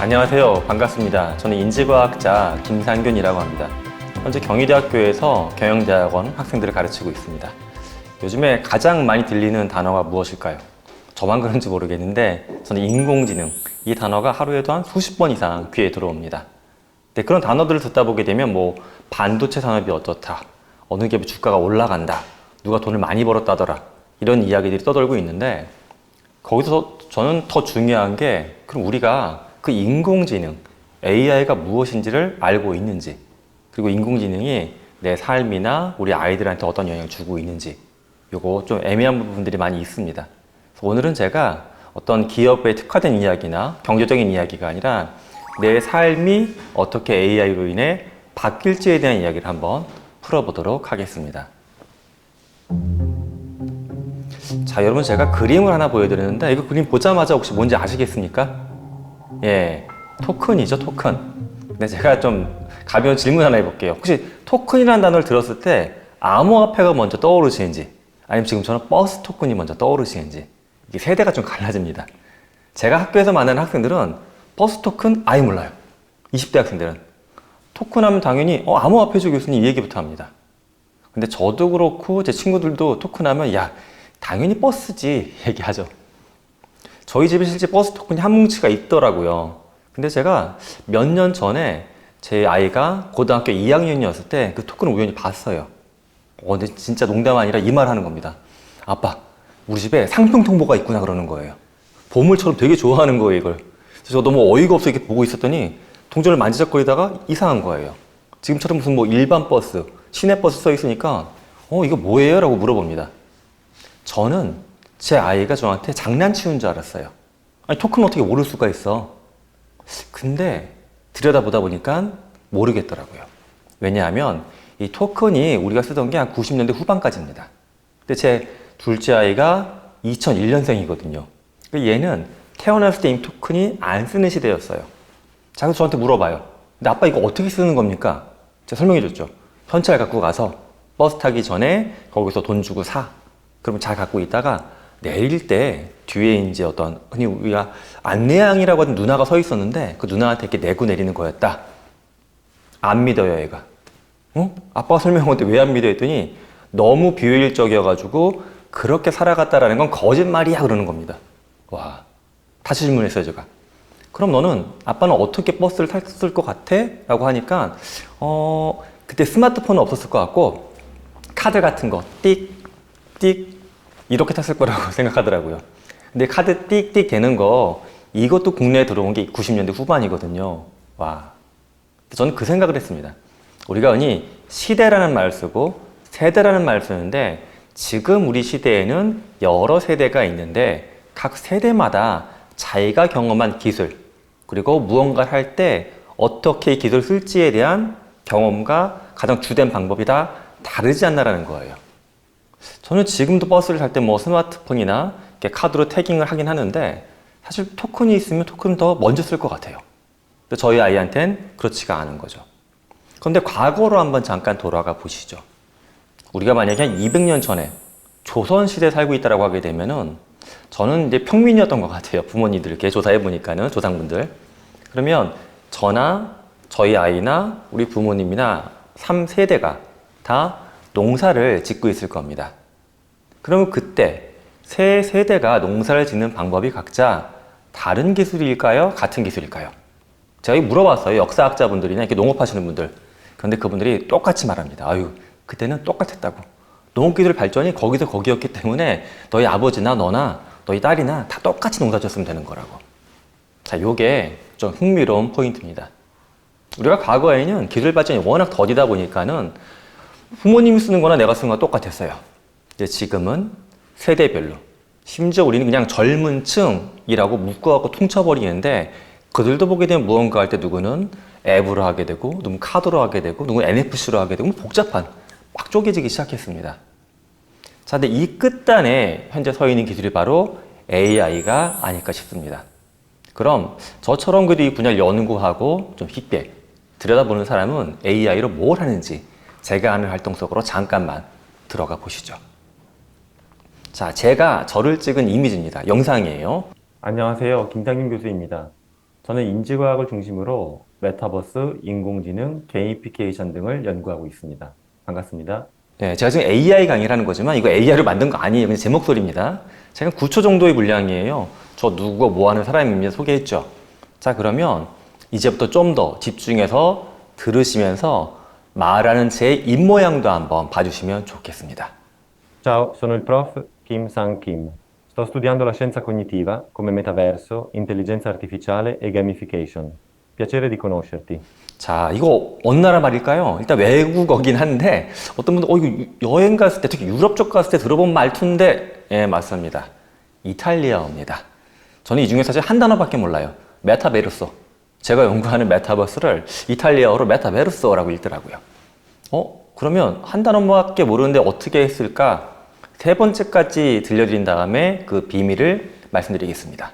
안녕하세요. 반갑습니다. 저는 인지과학자 김상균이라고 합니다. 현재 경희대학교에서 경영대학원 학생들을 가르치고 있습니다. 요즘에 가장 많이 들리는 단어가 무엇일까요? 저만 그런지 모르겠는데 저는 인공지능, 이 단어가 하루에도 한 수십 번 이상 귀에 들어옵니다. 근데 그런 단어들을 듣다 보게 되면 반도체 산업이 어떻다, 어느 기업의 주가가 올라간다, 누가 돈을 많이 벌었다더라, 이런 이야기들이 떠돌고 있는데, 거기서 저는 더 중요한 게 그럼 우리가 그 인공지능, AI가 무엇인지를 알고 있는지, 그리고 인공지능이 내 삶이나 우리 아이들한테 어떤 영향을 주고 있는지, 요거 좀 애매한 부분들이 많이 있습니다. 그래서 오늘은 제가 어떤 기업에 특화된 이야기나 경제적인 이야기가 아니라 내 삶이 어떻게 AI로 인해 바뀔지에 대한 이야기를 한번 풀어보도록 하겠습니다. 자, 여러분, 제가 그림을 하나 보여드리는데 이거 그림 보자마자 혹시 뭔지 아시겠습니까? 예, 토큰이죠, 토큰. 근데 제가 좀 가벼운 질문 하나 해볼게요. 혹시 토큰이라는 단어를 들었을 때 암호화폐가 먼저 떠오르시는지, 아니면 지금처럼 버스 토큰이 먼저 떠오르시는지, 이게 세대가 좀 갈라집니다. 제가 학교에서 만나는 학생들은 버스 토큰 아예 몰라요. 20대 학생들은 토큰 하면 당연히 암호화폐죠 교수님, 이 얘기부터 합니다. 근데 저도 그렇고 제 친구들도 토큰 하면 야, 당연히 버스지 얘기하죠. 저희 집에 실제 버스 토큰이 한 뭉치가 있더라고요. 근데 제가 몇 년 전에 제 아이가 고등학교 2학년이었을 때 그 토큰을 우연히 봤어요. 근데 진짜 농담 아니라 이 말 하는 겁니다. 아빠, 우리 집에 상품 통보가 있구나, 그러는 거예요. 보물처럼 되게 좋아하는 거예요, 이걸. 그래서 저 너무 어이가 없어 이렇게 보고 있었더니 동전을 만지작거리다가 이상한 거예요. 지금처럼 무슨 일반 버스, 시내버스 써 있으니까 이거 뭐예요? 라고 물어봅니다. 저는 제 아이가 저한테 장난치는 줄 알았어요. 아니, 토큰 어떻게 모를 수가 있어? 근데 들여다보다 보니까 모르겠더라고요. 왜냐하면 이 토큰이 우리가 쓰던 게 한 90년대 후반까지입니다. 근데 제 둘째 아이가 2001년생이거든요. 얘는 태어났을 때 이미 토큰이 안 쓰는 시대였어요. 자, 그래서 저한테 물어봐요. 근데 아빠 이거 어떻게 쓰는 겁니까? 제가 설명해 줬죠. 현찰 갖고 가서 버스 타기 전에 거기서 돈 주고 사. 그러면 잘 갖고 있다가 내릴 때 뒤에 이제 어떤 흔히 우리가 안내양이라고 하는 누나가 서 있었는데 그 누나한테 이렇게 내고 내리는 거였다. 안 믿어요, 얘가. 아빠가 설명한 건데 왜 안 믿어 했더니 너무 비효율적이어가지고 그렇게 살아갔다라는 건 거짓말이야, 그러는 겁니다. 와, 다시 질문했어요, 제가. 그럼 너는, 아빠는 어떻게 버스를 탔을 것 같아? 라고 하니까 그때 스마트폰은 없었을 것 같고 카드 같은 거 띡, 띡 이렇게 탔을 거라고 생각하더라고요. 근데 카드 띡띡 되는 거, 이것도 국내에 들어온 게 90년대 후반이거든요. 와, 저는 그 생각을 했습니다. 우리가 흔히 시대라는 말을 쓰고 세대라는 말을 쓰는데, 지금 우리 시대에는 여러 세대가 있는데 각 세대마다 자기가 경험한 기술, 그리고 무언가를 할 때 어떻게 이 기술을 쓸지에 대한 경험과 가장 주된 방법이 다 다르지 않나라는 거예요. 저는 지금도 버스를 탈 때 스마트폰이나 이렇게 카드로 태깅을 하긴 하는데, 사실 토큰이 있으면 토큰은 더 먼저 쓸 것 같아요. 근데 저희 아이한테는 그렇지가 않은 거죠. 그런데 과거로 한번 잠깐 돌아가 보시죠. 우리가 만약에 한 200년 전에 조선시대에 살고 있다고 하게 되면은, 저는 이제 평민이었던 것 같아요. 부모님들께 조사해 보니까는, 조상분들. 그러면 저나 저희 아이나 우리 부모님이나 3세대가 다 농사를 짓고 있을 겁니다. 그러면 그때 세 세대가 농사를 짓는 방법이 각자 다른 기술일까요? 같은 기술일까요? 제가 물어봤어요. 역사학자분들이나 이렇게 농업하시는 분들. 그런데 그분들이 똑같이 말합니다. 아유, 그때는 똑같았다고. 농업기술 발전이 거기서 거기였기 때문에 너희 아버지나 너나 너희 딸이나 다 똑같이 농사 지었으면 되는 거라고. 자, 요게 좀 흥미로운 포인트입니다. 우리가 과거에는 기술 발전이 워낙 더디다 보니까는 부모님이 쓰는 거나 내가 쓰는 거나 똑같았어요. 이제 지금은 세대별로, 심지어 우리는 그냥 젊은 층이라고 묶어갖고 퉁쳐버리는데, 그들도 보게 되면 무언가 할 때 누구는 앱으로 하게 되고, 누구는 카드로 하게 되고, 누구는 NFC로 하게 되고, 복잡한, 막 쪼개지기 시작했습니다. 자, 근데 이 끝단에 현재 서 있는 기술이 바로 AI가 아닐까 싶습니다. 그럼 저처럼 그래도 이 분야를 연구하고 좀 깊게 들여다보는 사람은 AI로 뭘 하는지 제가 하는 활동 속으로 잠깐만 들어가 보시죠. 자, 제가 저를 찍은 이미지입니다. 영상이에요. 안녕하세요. 김상균 교수입니다. 저는 인지과학을 중심으로 메타버스, 인공지능, 게이미피케이션 등을 연구하고 있습니다. 반갑습니다. 네, 제가 지금 AI 강의를 하는 거지만 이거 AI로 만든 거 아니에요. 그냥 제 목소리입니다. 제가 9초 정도의 분량이에요. 저 누구고 뭐 하는 사람입니다. 소개했죠. 자, 그러면 이제부터 좀 더 집중해서 들으시면서 말하는 제 입모양도 한번 봐주시면 좋겠습니다. Ciao, sono il prof Kim Sang Kim. Sto studiando la scienza cognitiva come metaverso, intelligenza artificiale e gamification. Piacere di conoscerti. 자, 이거 어느 나라 말일까요? 일단 외국어긴 한데 어떤 분들 이거 여행 갔을 때 특히 유럽 쪽 갔을 때 들어본 말투인데 예, 맞습니다. 이탈리아어입니다. 저는 이 중에 사실 한 단어밖에 몰라요. 메타베르소. 제가 연구하는 메타버스를 이탈리아어로 메타베르소라고 읽더라고요. 그러면 한 단어밖에 모르는데 어떻게 했을까? 세 번째까지 들려드린 다음에 그 비밀을 말씀드리겠습니다.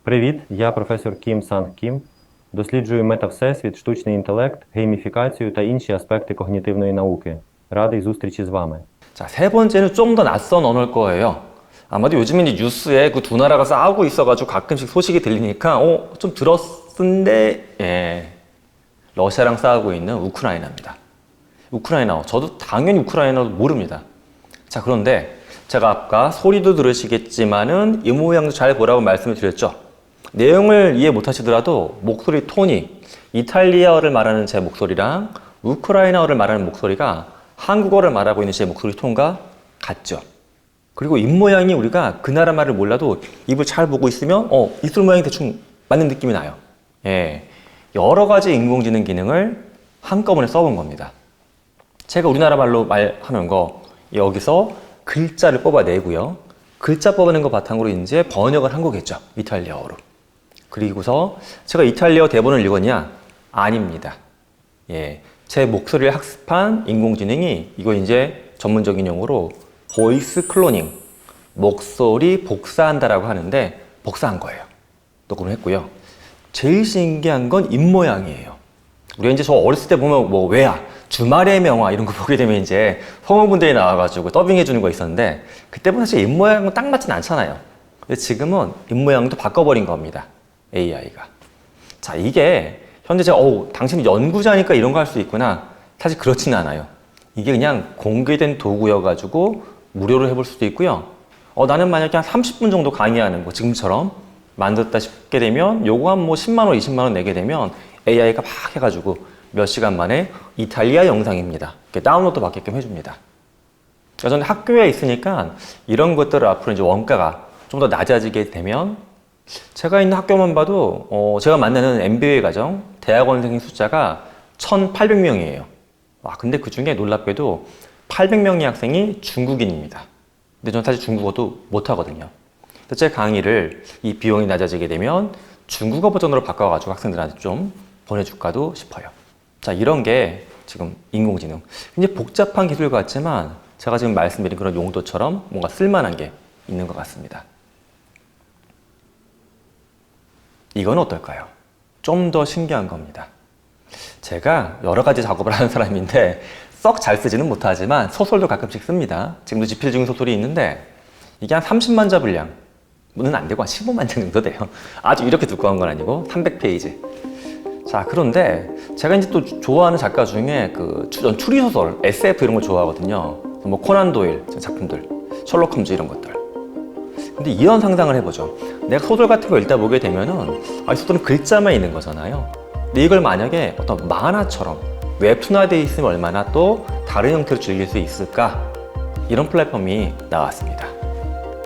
Привіт, я професор Кім Санг Кім. Досліджую метавсесвіт, штучний інтелект, гейміфікацію та інші аспекти когнітивної науки. Радий зустрічі з вами. 자, 세 번째는 좀 더 낯선 언어일 거예요. 아마도 요즘에 이제 뉴스에 그 두 나라가 싸우고 있어가지고 가끔씩 소식이 들리니까, 좀 들었는데, 예. 러시아랑 싸우고 있는 우크라이나입니다. 우크라이나어. 저도 당연히 우크라이나어도 모릅니다. 자, 그런데 제가 아까 소리도 들으시겠지만은 이 모양도 잘 보라고 말씀을 드렸죠. 내용을 이해 못 하시더라도 목소리 톤이 이탈리아어를 말하는 제 목소리랑 우크라이나어를 말하는 목소리가 한국어를 말하고 있는 제 목소리 톤과 같죠. 그리고 입모양이 우리가 그 나라 말을 몰라도 입을 잘 보고 있으면 입술 모양이 대충 맞는 느낌이 나요. 예, 여러 가지 인공지능 기능을 한꺼번에 써본 겁니다. 제가 우리나라 말로 말하는 거 여기서 글자를 뽑아내고요. 글자 뽑아낸 거 바탕으로 이제 번역을 한 거겠죠. 이탈리아어로. 그리고서 제가 이탈리아어 대본을 읽었냐? 아닙니다. 예, 제 목소리를 학습한 인공지능이 이거 이제 전문적인 용어로 보이스 클로닝, 목소리 복사한다라고 하는데 복사한 거예요. 녹음을 했고요. 제일 신기한 건 입모양이에요. 우리가 이제 저 어렸을 때 보면 뭐 왜야, 주말의 명화 이런 거 보게 되면 이제 성우분들이 나와가지고 더빙해 주는 거 있었는데 그때보다 사실 입모양은 딱 맞진 않잖아요. 근데 지금은 입모양도 바꿔버린 겁니다. AI가. 자, 이게 현재 제가 당신이 연구자니까 이런 거 할 수 있구나. 사실 그렇지는 않아요. 이게 그냥 공개된 도구여가지고 무료로 해볼 수도 있고요. 나는 만약에 한 30분 정도 강의하는 거 지금처럼 만들었다 싶게 되면 요거 한 뭐 10만 원, 20만 원 내게 되면 AI가 막 해가지고 몇 시간 만에 이탈리아 영상입니다. 이렇게 다운로드 받게끔 해줍니다. 그러니까 저는 학교에 있으니까 이런 것들을 앞으로 이제 원가가 좀 더 낮아지게 되면 제가 있는 학교만 봐도 제가 만나는 MBA 과정 대학원생 숫자가 1,800명이에요. 근데 그 중에 놀랍게도 800명의 학생이 중국인입니다. 근데 저는 사실 중국어도 못하거든요. 제 강의를 이 비용이 낮아지게 되면 중국어 버전으로 바꿔가지고 학생들한테 좀 보내줄까도 싶어요. 자, 이런 게 지금 인공지능. 굉장히 복잡한 기술 같지만 제가 지금 말씀드린 그런 용도처럼 뭔가 쓸만한 게 있는 것 같습니다. 이건 어떨까요? 좀 더 신기한 겁니다. 제가 여러 가지 작업을 하는 사람인데 썩 잘 쓰지는 못하지만 소설도 가끔씩 씁니다. 지금도 집필 중인 소설이 있는데 이게 한 30만 자 분량은 안 되고 한 15만 자 정도 돼요. 아주 이렇게 두꺼운 건 아니고 300페이지. 자, 그런데 제가 이제 또 좋아하는 작가 중에 전 추리소설, SF 이런 걸 좋아하거든요. 뭐 코난 도일 작품들, 셜록 홈즈 이런 것들. 근데 이런 상상을 해보죠. 내가 소설 같은 거 읽다 보게 되면은 이 소설은 글자만 있는 거잖아요. 근데 이걸 만약에 어떤 만화처럼 웹툰화되어 있으면 얼마나 또 다른 형태로 즐길 수 있을까? 이런 플랫폼이 나왔습니다.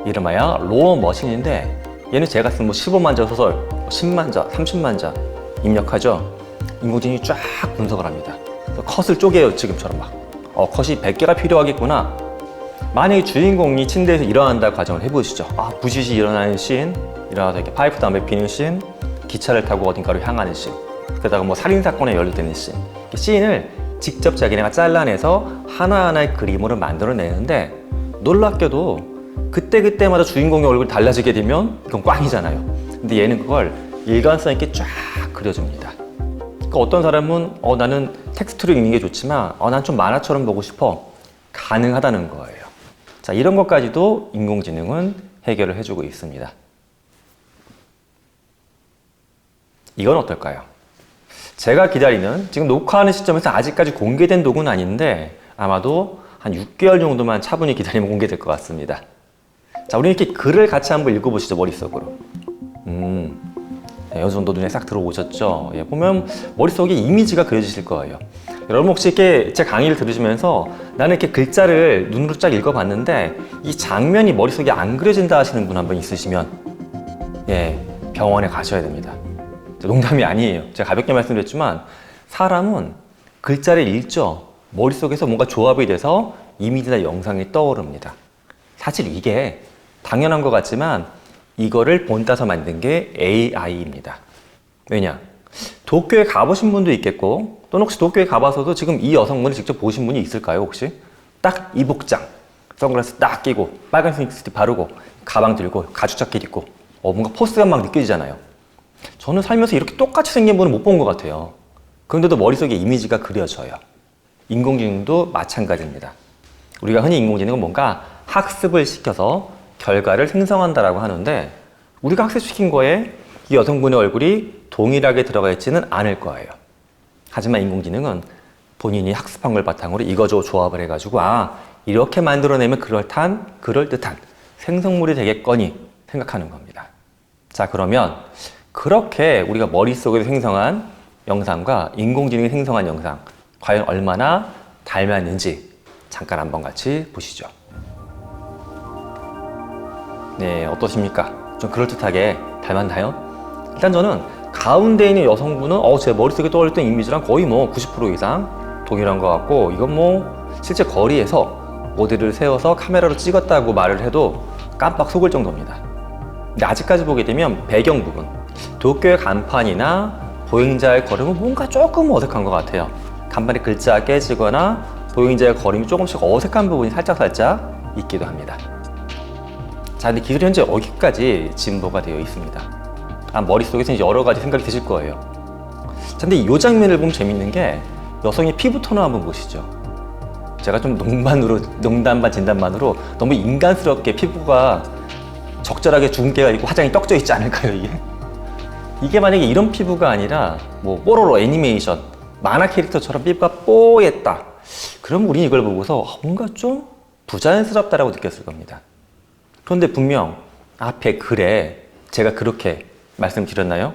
이름하여 로어 머신인데 얘는 제가 쓴 뭐 15만 자 소설, 10만 자, 30만 자 입력하죠. 인공지능이 쫙 분석을 합니다. 컷을 쪼개요. 지금처럼 막. 컷이 100개가 필요하겠구나. 만약에 주인공이 침대에서 일어난다 과정을 해보시죠. 부시시 일어나는 씬, 일어나서 이렇게 파이프 담배 피는 씬, 기차를 타고 어딘가로 향하는 씬, 그러다가 뭐 살인사건에 연루되는 씬. 씬을 직접 자기네가 잘라내서 하나하나의 그림으로 만들어내는데 놀랍게도 그때그때마다 주인공의 얼굴이 달라지게 되면 이건 꽝이잖아요. 근데 얘는 그걸 일관성 있게 쫙 그려줍니다. 그러니까 어떤 사람은 나는 텍스트로 읽는 게 좋지만 난 좀 만화처럼 보고 싶어. 가능하다는 거예요. 자, 이런 것까지도 인공지능은 해결을 해주고 있습니다. 이건 어떨까요? 제가 기다리는, 지금 녹화하는 시점에서 아직까지 공개된 녹은 아닌데 아마도 한 6개월 정도만 차분히 기다리면 공개될 것 같습니다. 자, 우리 이렇게 글을 같이 한번 읽어보시죠, 머릿속으로. 네, 어느 정도 눈에 싹 들어오셨죠? 예, 보면 머릿속에 이미지가 그려지실 거예요. 여러분 혹시 이렇게 제 강의를 들으시면서 나는 이렇게 글자를 눈으로 쫙 읽어봤는데 이 장면이 머릿속에 안 그려진다 하시는 분 한 분 있으시면 예, 병원에 가셔야 됩니다. 농담이 아니에요. 제가 가볍게 말씀드렸지만 사람은 글자를 읽죠. 머릿속에서 뭔가 조합이 돼서 이미지나 영상이 떠오릅니다. 사실 이게 당연한 것 같지만 이거를 본따서 만든 게 AI입니다. 왜냐? 도쿄에 가보신 분도 있겠고 또는 혹시 도쿄에 가봐서도 지금 이 여성분을 직접 보신 분이 있을까요 혹시? 딱 이 복장, 선글라스 딱 끼고 빨간색 립스틱 바르고 가방 들고 가죽 자켓 입고 뭔가 포스가 막 느껴지잖아요. 저는 살면서 이렇게 똑같이 생긴 분은 못 본 것 같아요. 그런데도 머릿속에 이미지가 그려져요. 인공지능도 마찬가지입니다. 우리가 흔히 인공지능은 뭔가 학습을 시켜서 결과를 생성한다라고 하는데 우리가 학습시킨 거에 이 여성분의 얼굴이 동일하게 들어가 있지는 않을 거예요. 하지만 인공지능은 본인이 학습한 걸 바탕으로 이거저거 조합을 해가지고 이렇게 만들어내면 그럴듯한 생성물이 되겠거니 생각하는 겁니다. 자, 그러면 그렇게 우리가 머릿속에서 생성한 영상과 인공지능이 생성한 영상 과연 얼마나 닮았는지 잠깐 한번 같이 보시죠. 네, 어떠십니까? 좀 그럴듯하게 닮았나요? 일단 저는 가운데 있는 여성분은 제 머릿속에 떠올렸던 이미지랑 거의 90% 이상 동일한 것 같고 이건 실제 거리에서 모델을 세워서 카메라로 찍었다고 말을 해도 깜빡 속을 정도입니다. 근데 아직까지 보게 되면 배경 부분, 도쿄의 간판이나 보행자의 걸음은 뭔가 조금 어색한 것 같아요. 간판에 글자가 깨지거나 보행자의 걸음이 조금씩 어색한 부분이 살짝 있기도 합니다. 자, 근데 기술이 현재 여기까지 진보가 되어 있습니다. 머릿속에서 이제 여러 가지 생각이 드실 거예요. 자, 근데 이 장면을 보면 재밌는 게 여성의 피부 톤을 한번 보시죠. 제가 좀 농담 반 진담반으로 너무 인간스럽게 피부가 적절하게 주근깨가 있고 화장이 떡져 있지 않을까요, 이게? 이게 만약에 이런 피부가 아니라 뽀로로 애니메이션, 만화 캐릭터처럼 피부가 뽀얗다. 그럼 우린 이걸 보고서 뭔가 좀 부자연스럽다라고 느꼈을 겁니다. 그런데 분명 앞에 글에 제가 그렇게 말씀드렸나요?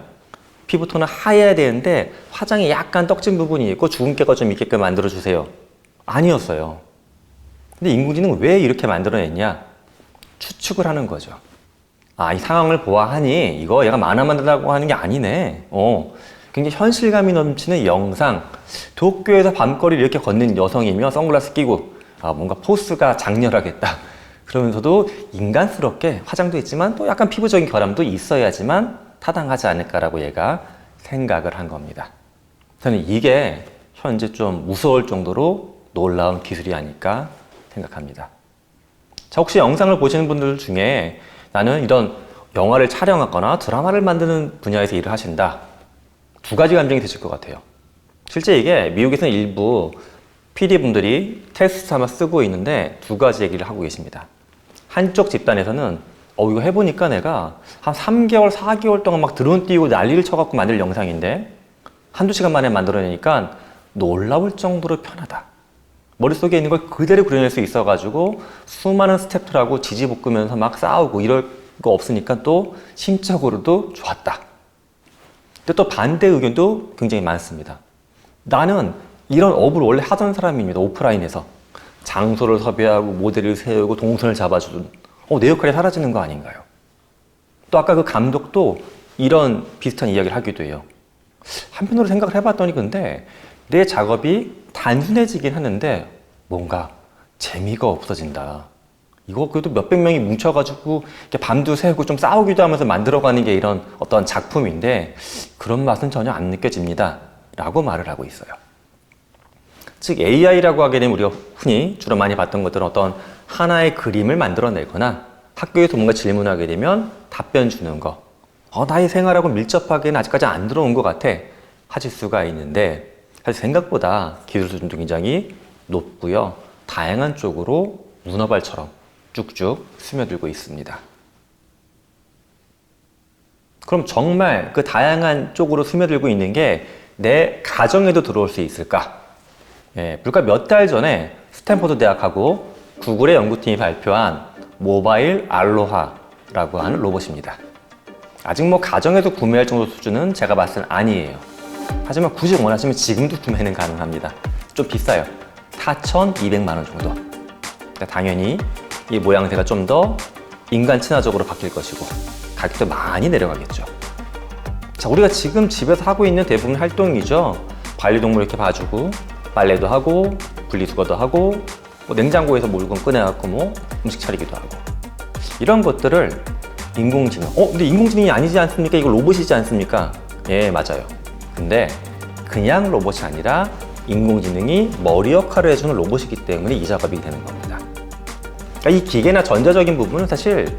피부톤은 하얘야 되는데 화장이 약간 떡진 부분이 있고 주근깨가 좀 있게끔 만들어주세요. 아니었어요. 근데 인공지능은 왜 이렇게 만들어냈냐? 추측을 하는 거죠. 이 상황을 보아하니 이거 얘가 만화 만들라고 하는 게 아니네. 굉장히 현실감이 넘치는 영상. 도쿄에서 밤거리를 이렇게 걷는 여성이며 선글라스 끼고 뭔가 포스가 장렬하겠다. 그러면서도 인간스럽게 화장도 있지만 또 약간 피부적인 결함도 있어야지만 타당하지 않을까라고 얘가 생각을 한 겁니다. 저는 이게 현재 좀 무서울 정도로 놀라운 기술이 아닐까 생각합니다. 자, 혹시 영상을 보시는 분들 중에 나는 이런 영화를 촬영하거나 드라마를 만드는 분야에서 일을 하신다. 두 가지 감정이 드실 것 같아요. 실제 이게 미국에서는 일부 PD분들이 테스트 삼아 쓰고 있는데 두 가지 얘기를 하고 계십니다. 한쪽 집단에서는 이거 해보니까 내가 한 3개월, 4개월 동안 막 드론 띄우고 난리를 쳐갖고 만들 영상인데 한두 시간 만에 만들어내니까 놀라울 정도로 편하다. 머릿속에 있는 걸 그대로 그려낼 수 있어가지고 수많은 스태프들하고 지지볶으면서 막 싸우고 이럴 거 없으니까 또 심적으로도 좋았다. 근데 또 반대 의견도 굉장히 많습니다. 나는 이런 업을 원래 하던 사람입니다. 오프라인에서. 장소를 섭외하고 모델을 세우고 동선을 잡아주는 내 역할이 사라지는 거 아닌가요? 또 아까 그 감독도 이런 비슷한 이야기를 하기도 해요. 한편으로 생각을 해봤더니 근데 내 작업이 단순해지긴 하는데 뭔가 재미가 없어진다. 이거 그래도 몇백 명이 뭉쳐가지고 이렇게 밤도 새우고 좀 싸우기도 하면서 만들어가는 게 이런 어떤 작품인데 그런 맛은 전혀 안 느껴집니다. 라고 말을 하고 있어요. 즉 AI라고 하게 되면 우리가 흔히 주로 많이 봤던 것들은 어떤 하나의 그림을 만들어내거나 학교에서 뭔가 질문하게 되면 답변 주는 거. 나의 생활하고 밀접하게는 아직까지 안 들어온 것 같아. 하실 수가 있는데 사실 생각보다 기술 수준도 굉장히 높고요. 다양한 쪽으로 문어발처럼 쭉쭉 스며들고 있습니다. 그럼 정말 그 다양한 쪽으로 스며들고 있는 게 내 가정에도 들어올 수 있을까? 예, 불과 몇 달 전에 스탠퍼드 대학하고 구글의 연구팀이 발표한 모바일 알로하라고 하는 로봇입니다. 아직 뭐 가정에서 구매할 정도 수준은 제가 봤을 땐 아니에요. 하지만 굳이 원하시면 지금도 구매는 가능합니다. 좀 비싸요. 4,200만 원 정도. 그러니까 당연히 이 모양새가 좀 더 인간 친화적으로 바뀔 것이고 가격도 많이 내려가겠죠. 자, 우리가 지금 집에서 하고 있는 대부분 활동이죠. 반려동물 이렇게 봐주고 빨래도 하고 분리수거도 하고 뭐 냉장고에서 물건 꺼내갖고 뭐 음식 차리기도 하고 이런 것들을 인공지능 근데 인공지능이 아니지 않습니까? 이거 로봇이지 않습니까? 예, 맞아요. 근데 그냥 로봇이 아니라 인공지능이 머리 역할을 해주는 로봇이기 때문에 이 작업이 되는 겁니다. 그러니까 이 기계나 전자적인 부분은 사실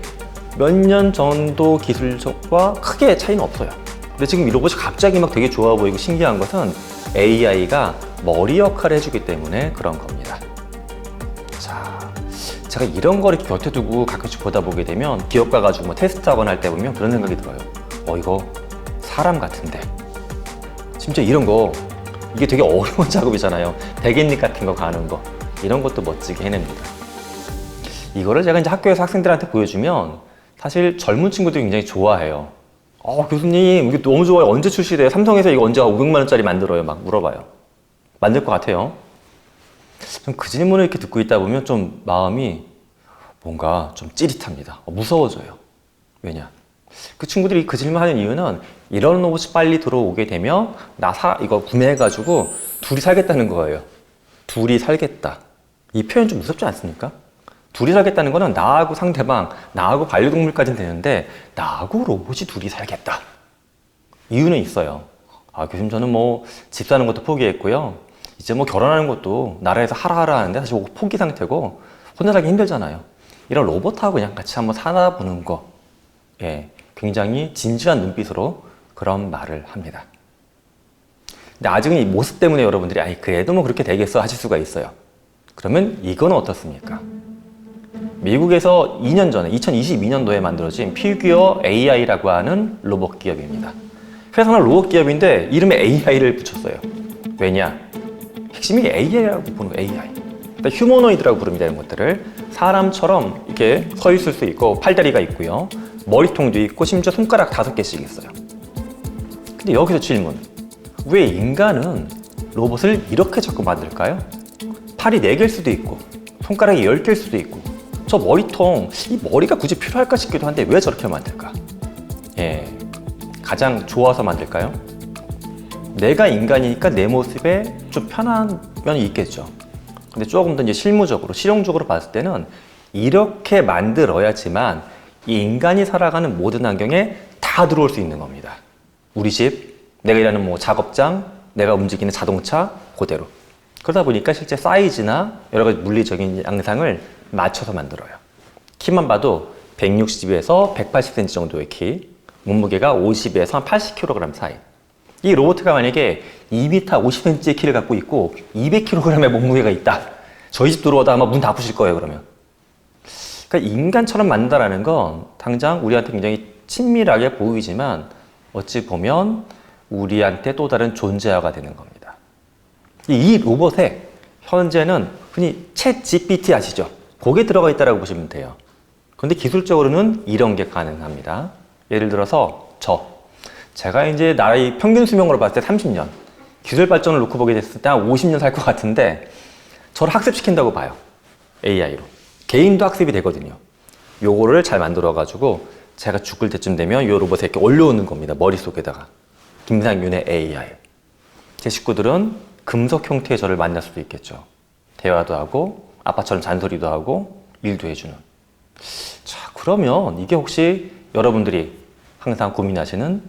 몇 년 정도 기술과 크게 차이는 없어요. 근데 지금 이 로봇이 갑자기 막 되게 좋아 보이고 신기한 것은 AI가 머리 역할을 해주기 때문에 그런 겁니다. 자, 제가 이런 거를 곁에 두고 가끔씩 보다 보게 되면 기업 가가지고 뭐 테스트하거나 할 때 보면 그런 생각이 들어요. 이거 사람 같은데. 심지어 이런 거 이게 되게 어려운 작업이잖아요. 대깃잎 같은 거 가는 거 이런 것도 멋지게 해냅니다. 이거를 제가 이제 학교에서 학생들한테 보여주면 사실 젊은 친구들이 굉장히 좋아해요. 교수님 이게 너무 좋아요. 언제 출시돼요? 삼성에서 이거 언제 500만 원짜리 만들어요? 막 물어봐요. 만들 것 같아요. 좀 그 질문을 이렇게 듣고 있다 보면 좀 마음이 뭔가 좀 찌릿합니다. 무서워져요. 왜냐? 그 친구들이 그 질문하는 이유는 이런 로봇이 빨리 들어오게 되면 이거 구매해가지고 둘이 살겠다는 거예요. 둘이 살겠다. 이 표현 좀 무섭지 않습니까? 둘이 살겠다는 거는 나하고 상대방, 나하고 반려동물까지는 되는데 나하고 로봇이 둘이 살겠다. 이유는 있어요. 교수님 저는 뭐 집 사는 것도 포기했고요. 이제 뭐 결혼하는 것도 나라에서 하라 하는데 사실 포기 상태고 혼자 살기 힘들잖아요. 이런 로봇하고 그냥 같이 한번 살아보는 거. 예, 굉장히 진지한 눈빛으로 그런 말을 합니다. 근데 아직은 이 모습 때문에 여러분들이 그래도 뭐 그렇게 되겠어 하실 수가 있어요. 그러면 이건 어떻습니까? 미국에서 2년 전에 2022년도에 만들어진 피규어 AI라고 하는 로봇 기업입니다. 회사는 로봇 기업인데 이름에 AI를 붙였어요. 왜냐? 핵심이 AI라고 보는 거예요. AI. 그러니까 휴머노이드라고 부릅니다. 이런 것들을 사람처럼 이렇게 서 있을 수 있고 팔다리가 있고요. 머리통도 있고 심지어 손가락 5개씩 있어요. 근데 여기서 질문. 왜 인간은 로봇을 이렇게 자꾸 만들까요? 팔이 4개일 수도 있고 손가락이 10개일 수도 있고 저 머리통, 이 머리가 굳이 필요할까 싶기도 한데 왜 저렇게 만들까? 예, 가장 좋아서 만들까요? 내가 인간이니까 내 모습에 좀 편한 면이 있겠죠. 근데 조금 더 이제 실용적으로 봤을 때는 이렇게 만들어야지만 이 인간이 살아가는 모든 환경에 다 들어올 수 있는 겁니다. 우리 집, 내가 일하는 뭐 작업장, 내가 움직이는 자동차, 그대로. 그러다 보니까 실제 사이즈나 여러 가지 물리적인 양상을 맞춰서 만들어요. 키만 봐도 160에서 180cm 정도의 키, 몸무게가 50에서 한 80kg 사이. 이 로봇가 만약에 2m 50cm의 키를 갖고 있고 200kg의 몸무게가 있다. 저희 집 들어오다 아마 문 닫으실 거예요, 그러면. 그러니까 인간처럼 만든다는 건 당장 우리한테 굉장히 친밀하게 보이지만 어찌 보면 우리한테 또 다른 존재화가 되는 겁니다. 이 로봇에 현재는 흔히 챗 GPT 아시죠? 거기에 들어가 있다고 보시면 돼요. 그런데 기술적으로는 이런 게 가능합니다. 예를 들어서 제가 이제 나의 평균 수명으로 봤을 때 30년, 기술 발전을 놓고 보게 됐을 때 한 50년 살 것 같은데 저를 학습시킨다고 봐요. AI로. 개인도 학습이 되거든요. 요거를 잘 만들어가지고 제가 죽을 때쯤 되면 요 로봇에 이렇게 올려오는 겁니다. 머릿속에다가. 김상윤의 AI. 제 식구들은 금속 형태의 저를 만날 수도 있겠죠. 대화도 하고 아빠처럼 잔소리도 하고 일도 해주는. 자, 그러면 이게 혹시 여러분들이 항상 고민하시는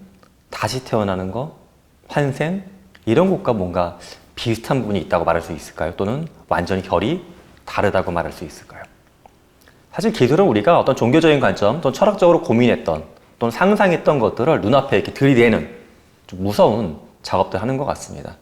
다시 태어나는 거, 환생 이런 것과 뭔가 비슷한 부분이 있다고 말할 수 있을까요? 또는 완전히 결이 다르다고 말할 수 있을까요? 사실 기술은 우리가 어떤 종교적인 관점, 또는 철학적으로 고민했던 또는 상상했던 것들을 눈앞에 이렇게 들이대는 좀 무서운 작업들 하는 것 같습니다.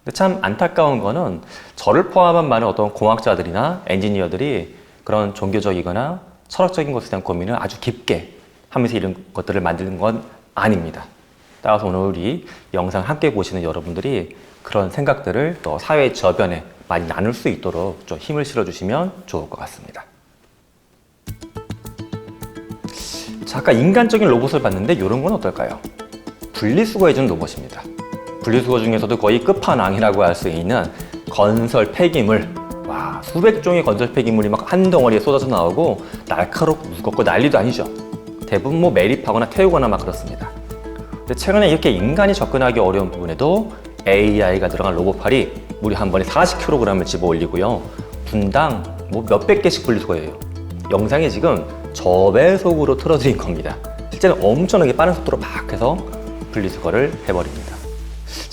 근데 참 안타까운 거는 저를 포함한 많은 어떤 공학자들이나 엔지니어들이 그런 종교적이거나 철학적인 것에 대한 고민을 아주 깊게 하면서 이런 것들을 만드는 건 아닙니다. 따라서 오늘 우리 영상 함께 보시는 여러분들이 그런 생각들을 또 사회 저변에 많이 나눌 수 있도록 좀 힘을 실어주시면 좋을 것 같습니다. 자, 아까 인간적인 로봇을 봤는데 이런 건 어떨까요? 분리수거해주는 로봇입니다. 분리수거 중에서도 거의 끝판왕이라고 할 수 있는 건설 폐기물. 와, 수백 종의 건설 폐기물이 막 한 덩어리에 쏟아져 나오고 날카롭고 무겁고 난리도 아니죠. 대부분 뭐 매립하거나 태우거나 막 그렇습니다. 근데 최근에 이렇게 인간이 접근하기 어려운 부분에도 AI가 들어간 로봇팔이 무려 한 번에 40kg을 집어 올리고요. 분당 뭐 몇백 개씩 분리수거해요. 영상이 지금 저배속으로 틀어드린 겁니다. 실제는 엄청나게 빠른 속도로 막 해서 분리수거를 해버립니다.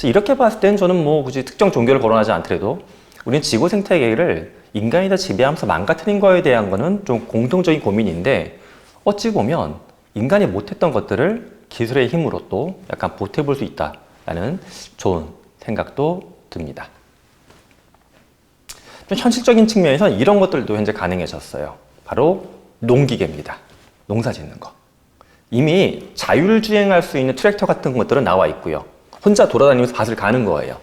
이렇게 봤을 때는 저는 뭐 굳이 특정 종교를 거론하지 않더라도 우리는 지구 생태계를 인간이 다 지배하면서 망가뜨린 거에 대한 거는 좀 공통적인 고민인데 어찌 보면 인간이 못했던 것들을 기술의 힘으로 또 약간 보태볼 수 있다라는 좋은 생각도 듭니다. 좀 현실적인 측면에서는 이런 것들도 현재 가능해졌어요. 바로 농기계입니다. 농사 짓는 거. 이미 자율주행할 수 있는 트랙터 같은 것들은 나와 있고요. 혼자 돌아다니면서 밭을 가는 거예요.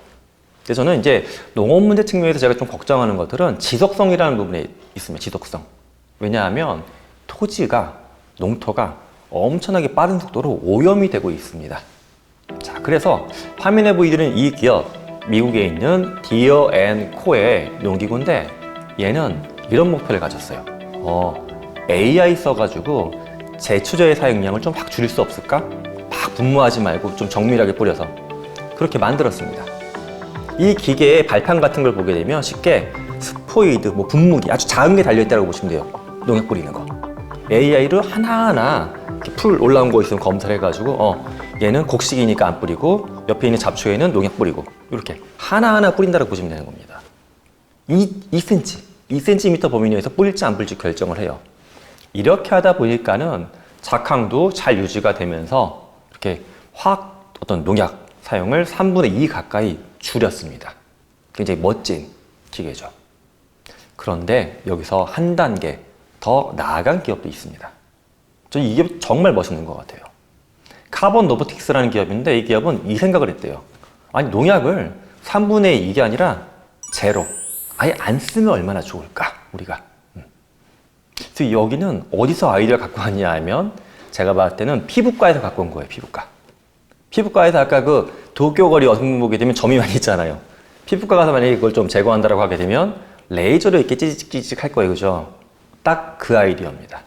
그래서 저는 이제 농업 문제 측면에서 제가 좀 걱정하는 것들은 지속성이라는 부분에 있습니다. 지속성. 왜냐하면 토지가, 농토가 엄청나게 빠른 속도로 오염이 되고 있습니다. 자, 그래서 화면에 보이는 이 기업, 미국에 있는 디어 앤 코의 농기구인데 얘는 이런 목표를 가졌어요. AI 써가지고 제초제의 사용량을 좀 확 줄일 수 없을까? 막 분무하지 말고 좀 정밀하게 뿌려서 그렇게 만들었습니다. 이 기계의 발판 같은 걸 보게 되면 쉽게 스포이드, 뭐 분무기 아주 작은 게 달려있다고 보시면 돼요. 농약 뿌리는 거. AI로 하나하나 이렇게 풀 올라온 거 있으면 검사를 해가지고 얘는 곡식이니까 안 뿌리고 옆에 있는 잡초에는 농약 뿌리고 이렇게 하나하나 뿌린다고 보시면 되는 겁니다. 2cm 범위 내에서 뿌릴지 안 뿌릴지 결정을 해요. 이렇게 하다 보니까는 작황도 잘 유지가 되면서 이렇게 어떤 농약 사용을 3분의 2 가까이 줄였습니다. 굉장히 멋진 기계죠. 그런데 여기서 한 단계 더 나아간 기업도 있습니다. 저는 이 기업 정말 멋있는 것 같아요. 카본 로보틱스라는 기업인데 이 기업은 이 생각을 했대요. 아니 농약을 3분의 2가 아니라 제로, 아예 안 쓰면 얼마나 좋을까 우리가. 그래서 여기는 어디서 아이디어를 갖고 왔냐 하면 제가 봤을 때는 피부과에서 갖고 온 거예요. 피부과에서 아까 그 도쿄거리 여성분 보게 되면 점이 많이 있잖아요. 피부과 가서 만약에 그걸 좀 제거한다고 하게 되면 레이저로 이렇게 찌직찌직 할 거예요. 그죠? 딱 그 아이디어입니다.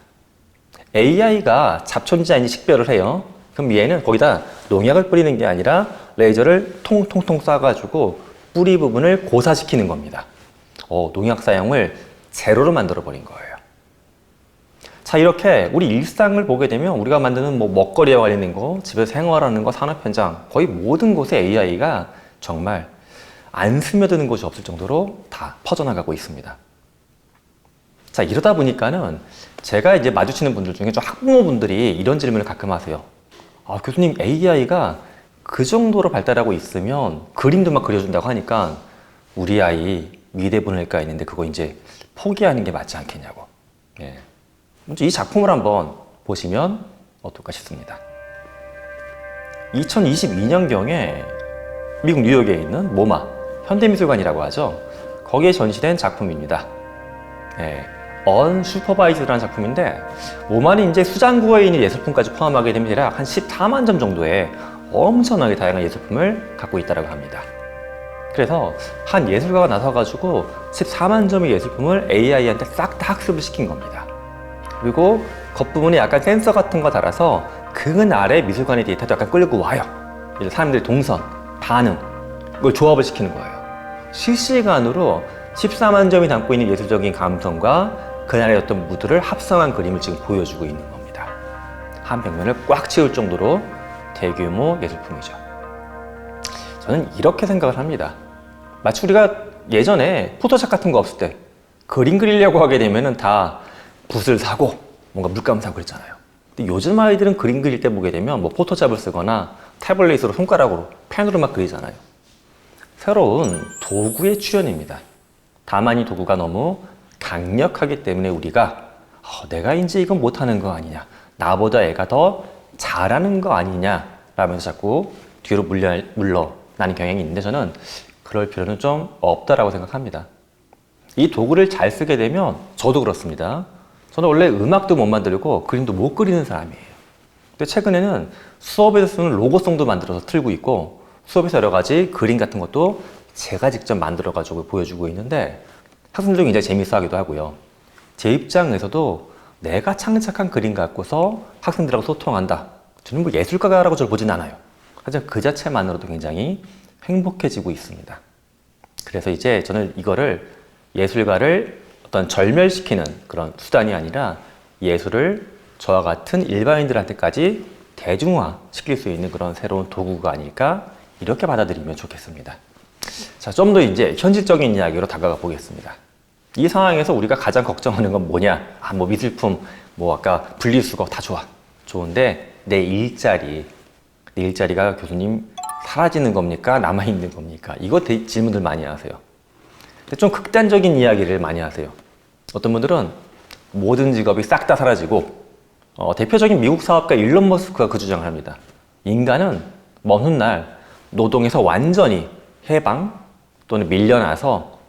AI가 잡초인지 아닌지 식별을 해요. 그럼 얘는 거기다 농약을 뿌리는 게 아니라 레이저를 통통통 쏴가지고 뿌리 부분을 고사시키는 겁니다. 농약 사용을 제로로 만들어 버린 거예요. 자, 이렇게 우리 일상을 보게 되면 우리가 만드는 뭐 먹거리에 관련된 거, 집에서 생활하는 거, 산업 현장 거의 모든 곳에 AI가 정말 안 스며드는 곳이 없을 정도로 다 퍼져나가고 있습니다. 자, 이러다 보니까는 제가 이제 마주치는 분들 중에 좀 학부모분들이 이런 질문을 가끔 하세요. 교수님, AI가 그 정도로 발달하고 있으면 그림도 막 그려준다고 하니까 우리 아이 미대 보낼까 했는데 그거 이제 포기하는 게 맞지 않겠냐고. 예. 먼저 이 작품을 한번 보시면 어떨까 싶습니다. 2022년경에 미국 뉴욕에 있는 모마 현대미술관이라고 하죠. 거기에 전시된 작품입니다. 예. 언슈퍼바이즈라는 작품인데 모마는 이제 수장구에 있는 예술품까지 포함하게 되면 대략 한 14만 점 정도의 엄청나게 다양한 예술품을 갖고 있다고 합니다. 그래서 한 예술가가 나서가지고 14만 점의 예술품을 AI한테 싹 다 학습을 시킨 겁니다. 그리고 겉부분에 약간 센서 같은 거 달아서 그 아래 미술관의 데이터도 약간 끌고 와요. 이제 사람들의 동선, 반응, 이걸 조합을 시키는 거예요. 실시간으로 14만 점이 담고 있는 예술적인 감성과 그날의 어떤 무드를 합성한 그림을 지금 보여주고 있는 겁니다. 한 벽면을 꽉 채울 정도로 대규모 예술품이죠. 저는 이렇게 생각을 합니다. 마치 우리가 예전에 포토샵 같은 거 없을 때 그림 그리려고 하게 되면은 다 붓을 사고 뭔가 물감 사고 그랬잖아요. 근데 요즘 아이들은 그림 그릴 때 보게 되면 뭐 포토샵을 쓰거나 태블릿으로 손가락으로 펜으로 막 그리잖아요. 새로운 도구의 출현입니다. 다만 이 도구가 너무 강력하기 때문에 우리가 내가 이제 이건 못하는 거 아니냐, 나보다 애가 더 잘하는 거 아니냐라면서 자꾸 뒤로 물러나는 경향이 있는데 저는 그럴 필요는 좀 없다라고 생각합니다. 이 도구를 잘 쓰게 되면 저도 그렇습니다. 저는 원래 음악도 못 만들고 그림도 못 그리는 사람이에요. 근데 최근에는 수업에서 쓰는 로고송도 만들어서 틀고 있고 수업에서 여러 가지 그림 같은 것도 제가 직접 만들어 가지고 보여주고 있는데 학생들이 굉장히 재밌어 하기도 하고요. 제 입장에서도 내가 창작한 그림 갖고서 학생들하고 소통한다. 저는 뭐 예술가라고 저를 보진 않아요. 하지만 그 자체만으로도 굉장히 행복해지고 있습니다. 그래서 이제 저는 이거를 예술가를 어떤 절멸시키는 그런 수단이 아니라 예술을 저와 같은 일반인들한테까지 대중화 시킬 수 있는 그런 새로운 도구가 아닐까 이렇게 받아들이면 좋겠습니다. 자, 좀 더 이제 현실적인 이야기로 다가가 보겠습니다. 이 상황에서 우리가 가장 걱정하는 건 뭐냐? 뭐 미술품, 뭐 아까 분리수거 다 좋아. 좋은데 내 일자리가 교수님 사라지는 겁니까? 남아있는 겁니까? 이거 질문들 많이 하세요. 근데 좀 극단적인 이야기를 많이 하세요. 어떤 분들은 모든 직업이 싹 다 사라지고 대표적인 미국 사업가 일론 머스크가 그 주장을 합니다. 인간은 먼 훗날 노동에서 완전히 해방 또는 밀려나서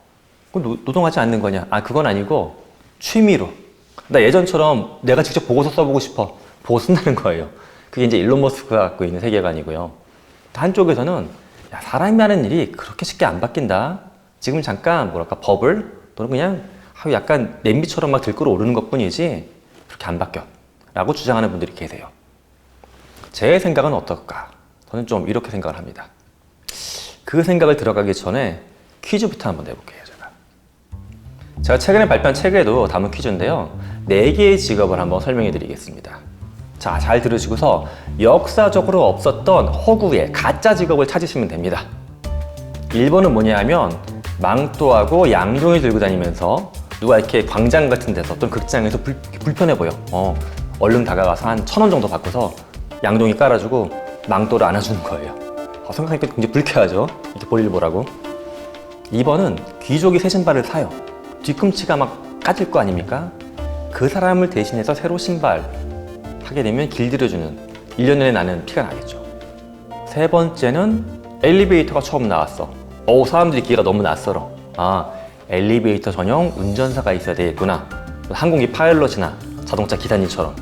노동하지 않는 거냐? 그건 아니고 취미로. 나 예전처럼 내가 직접 보고서 써보고 싶어. 보고 쓴다는 거예요. 그게 이제 일론 머스크가 갖고 있는 세계관이고요. 한쪽에서는 사람이 하는 일이 그렇게 쉽게 안 바뀐다. 지금 잠깐 버블 또는 그냥 약간 냄비처럼 막 들끓어 오르는 것뿐이지 그렇게 안 바뀌어. 라고 주장하는 분들이 계세요. 제 생각은 어떨까? 저는 좀 이렇게 생각을 합니다. 그 생각을 들어가기 전에 퀴즈부터 한번 내볼게요. 제가 최근에 발표한 책에도 담은 퀴즈인데요. 4개의 직업을 한번 설명해 드리겠습니다. 자, 잘 들으시고서 역사적으로 없었던 허구의 가짜 직업을 찾으시면 됩니다. 1번은 뭐냐 하면 망토하고 양동이 들고 다니면서 누가 이렇게 광장 같은 데서 어떤 극장에서 불편해 보여. 얼른 다가가서 한 1,000원 정도 받고서 양동이 깔아주고 망토를 안아주는 거예요. 생각하니까 굉장히 불쾌하죠? 이렇게 볼일 보라고. 2번은 귀족이 새 신발을 사요. 뒤꿈치가 막 까질 거 아닙니까? 그 사람을 대신해서 새로 신발 하게 되면 길들여주는 1년 내내 나는 피가 나겠죠. 3번째는 엘리베이터가 처음 나왔어. 사람들이 기회가 너무 낯설어. 엘리베이터 전용 운전사가 있어야 되겠구나. 항공기 파일럿이나 자동차 기사님처럼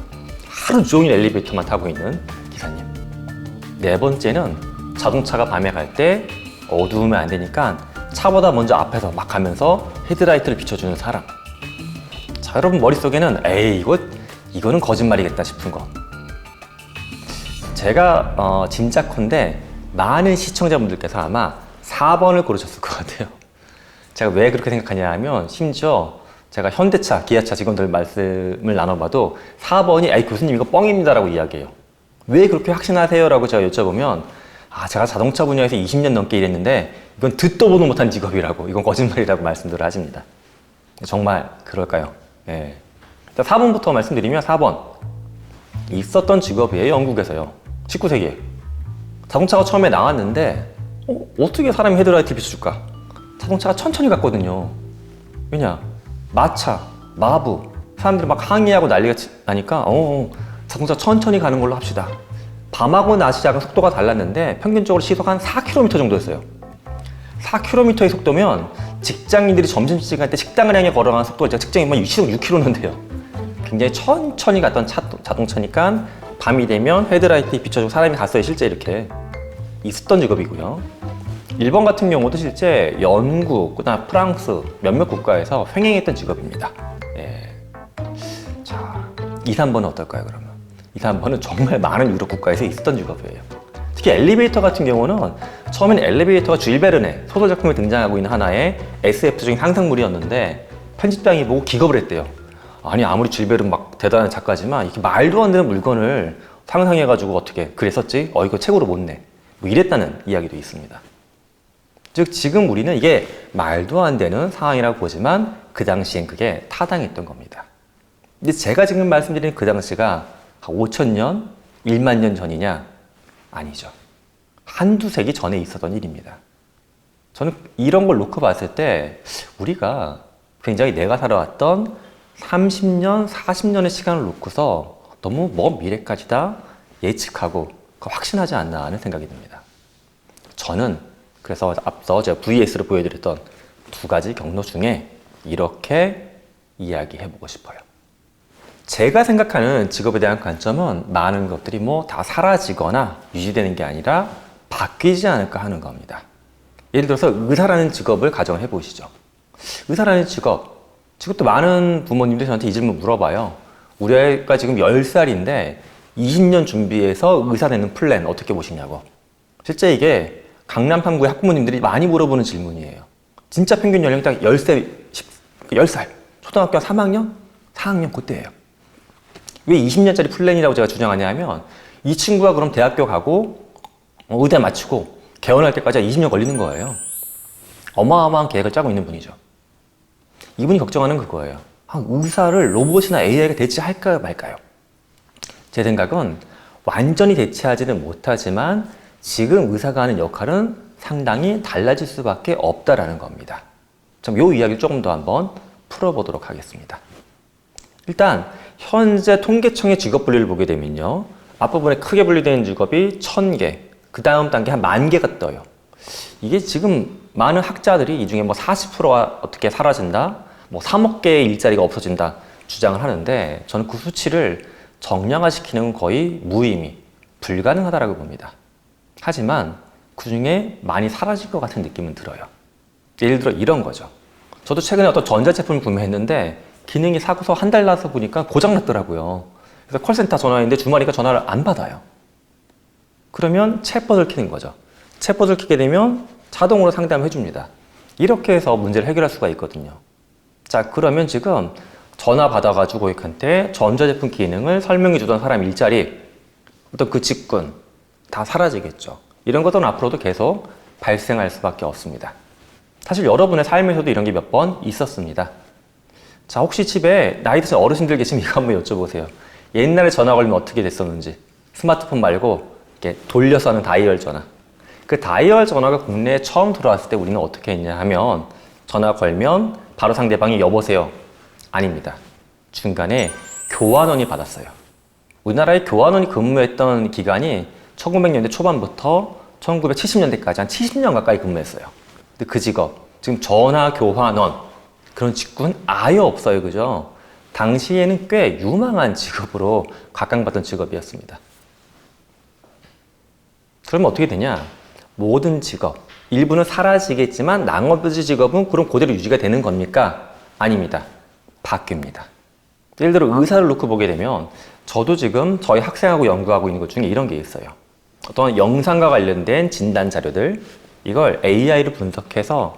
하루 종일 엘리베이터만 타고 있는 기사님. 4번째는 자동차가 밤에 갈 때 어두우면 안 되니까 차보다 먼저 앞에서 막 가면서 헤드라이트를 비춰주는 사람. 자, 여러분 머릿속에는 이거는 거짓말이겠다 싶은 거. 제가 짐작컨대 많은 시청자분들께서 아마 4번을 고르셨을 것 같아요. 제가 왜 그렇게 생각하냐 하면 심지어 제가 현대차, 기아차 직원들 말씀을 나눠봐도 4번이 교수님 이거 뻥입니다 라고 이야기해요. 왜 그렇게 확신하세요? 라고 제가 여쭤보면 제가 자동차 분야에서 20년 넘게 일했는데 이건 듣도 보도 못한 직업이라고, 이건 거짓말이라고 말씀들을 하십니다. 정말 그럴까요? 네. 4번부터 말씀드리면 4번 있었던 직업이에요. 영국에서요. 19세기에 자동차가 처음에 나왔는데 어떻게 사람이 헤드라이트 비춰줄까? 자동차가 천천히 갔거든요. 왜냐? 마차, 마부 사람들이 막 항의하고 난리가 나니까 자동차 천천히 가는 걸로 합시다. 밤하고 낮이 약간 속도가 달랐는데 평균적으로 시속 한 4km 정도였어요. 4km의 속도면 직장인들이 점심시간 때 식당을 향해 걸어가는 속도가 제가 측정해보면 시속 6km인데요. 굉장히 천천히 갔던 자동차니까 밤이 되면 헤드라이트에 비춰주고 사람이 갔어요. 실제 이렇게 있었던 직업이고요. 일본 같은 경우도 실제 영국, 그다음 프랑스 몇몇 국가에서 횡행했던 직업입니다. 자, 2, 3번은 어떨까요, 그러면? 2, 3번은 정말 많은 유럽 국가에서 있었던 직업이에요. 특히 엘리베이터 같은 경우는 처음에는 엘리베이터가 줄 베르네 소설 작품에 등장하고 있는 하나의 SF적인 상상물이었는데 편집장이 보고 기겁을 했대요. 아무리 줄 베르는 막 대단한 작가지만 이렇게 말도 안 되는 물건을 상상해가지고 어떻게 그랬었지? 이거 책으로 못 내. 뭐 이랬다는 이야기도 있습니다. 즉 지금 우리는 이게 말도 안 되는 상황이라고 보지만 그 당시엔 그게 타당했던 겁니다. 근데 제가 지금 말씀드린 그 당시가 5,000년, 1만 년 전이냐? 아니죠. 한두 세기 전에 있었던 일입니다. 저는 이런 걸 놓고 봤을 때 우리가 굉장히 내가 살아왔던 30년, 40년의 시간을 놓고서 너무 먼 미래까지다 예측하고 확신하지 않나 하는 생각이 듭니다. 저는 그래서 앞서 제가 VS로 보여드렸던 두 가지 경로 중에 이렇게 이야기해보고 싶어요. 제가 생각하는 직업에 대한 관점은 많은 것들이 뭐 다 사라지거나 유지되는 게 아니라 바뀌지 않을까 하는 겁니다. 예를 들어서 의사라는 직업을 가정해 보시죠. 의사라는 직업도 많은 부모님들이 저한테 이 질문 물어봐요. 우리 애가 지금 10살인데 20년 준비해서 의사 되는 플랜 어떻게 보시냐고. 실제 이게 강남판구의 학부모님들이 많이 물어보는 질문이에요. 진짜 평균 연령이 딱 10살. 초등학교 3학년? 4학년 그때예요. 왜 20년짜리 플랜이라고 제가 주장하냐 하면 이 친구가 그럼 대학교 가고 의대 마치고 개원할 때까지 20년 걸리는 거예요. 어마어마한 계획을 짜고 있는 분이죠. 이분이 걱정하는 그거예요. 의사를 로봇이나 AI가 대체할까요 말까요? 제 생각은 완전히 대체하지는 못하지만 지금 의사가 하는 역할은 상당히 달라질 수밖에 없다라는 겁니다. 이 이야기를 조금 더 한번 풀어보도록 하겠습니다. 일단 현재 통계청의 직업 분류를 보게 되면요. 앞부분에 크게 분류되는 직업이 1000개, 그 다음 단계 한 10,000개가 떠요. 이게 지금 많은 학자들이 이 중에 뭐 40%가 어떻게 사라진다, 뭐 3억 개의 일자리가 없어진다 주장을 하는데 저는 그 수치를 정량화시키는 건 거의 무의미, 불가능하다라고 봅니다. 하지만 그 중에 많이 사라질 것 같은 느낌은 들어요. 예를 들어 이런 거죠. 저도 최근에 어떤 전자제품을 구매했는데 기능이 사고서 한 달 나서 보니까 고장났더라고요. 그래서 콜센터 전화했는데 주말이니까 전화를 안 받아요. 그러면 챗봇을 키는 거죠. 챗봇을 키게 되면 자동으로 상담을 해줍니다. 이렇게 해서 문제를 해결할 수가 있거든요. 자, 그러면 지금 전화 받아가지고 고객한테 전자제품 기능을 설명해 주던 사람 일자리, 어떤 그 직군 다 사라지겠죠. 이런 것들은 앞으로도 계속 발생할 수밖에 없습니다. 사실 여러분의 삶에서도 이런 게 몇 번 있었습니다. 자, 혹시 집에 나이 드신 어르신들 계시면 이거 한번 여쭤보세요. 옛날에 전화 걸면 어떻게 됐었는지. 스마트폰 말고 이렇게 돌려서 하는 다이얼 전화. 그 다이얼 전화가 국내에 처음 들어왔을 때 우리는 어떻게 했냐 하면 전화 걸면 바로 상대방이 여보세요. 아닙니다. 중간에 교환원이 받았어요. 우리나라에 교환원이 근무했던 기간이 1900년대 초반부터 1970년대까지 한 70년 가까이 근무했어요. 근데 그 직업, 지금 전화 교환원, 그런 직군 아예 없어요. 그죠? 당시에는 꽤 유망한 직업으로 각광받던 직업이었습니다. 그러면 어떻게 되냐? 모든 직업, 일부는 사라지겠지만 나머지 직업은 그럼 그대로 유지가 되는 겁니까? 아닙니다. 바뀝니다. 예를 들어 의사를 놓고 보게 되면 저도 지금 저희 학생하고 연구하고 있는 것 중에 이런 게 있어요. 어떤 영상과 관련된 진단 자료들, 이걸 AI로 분석해서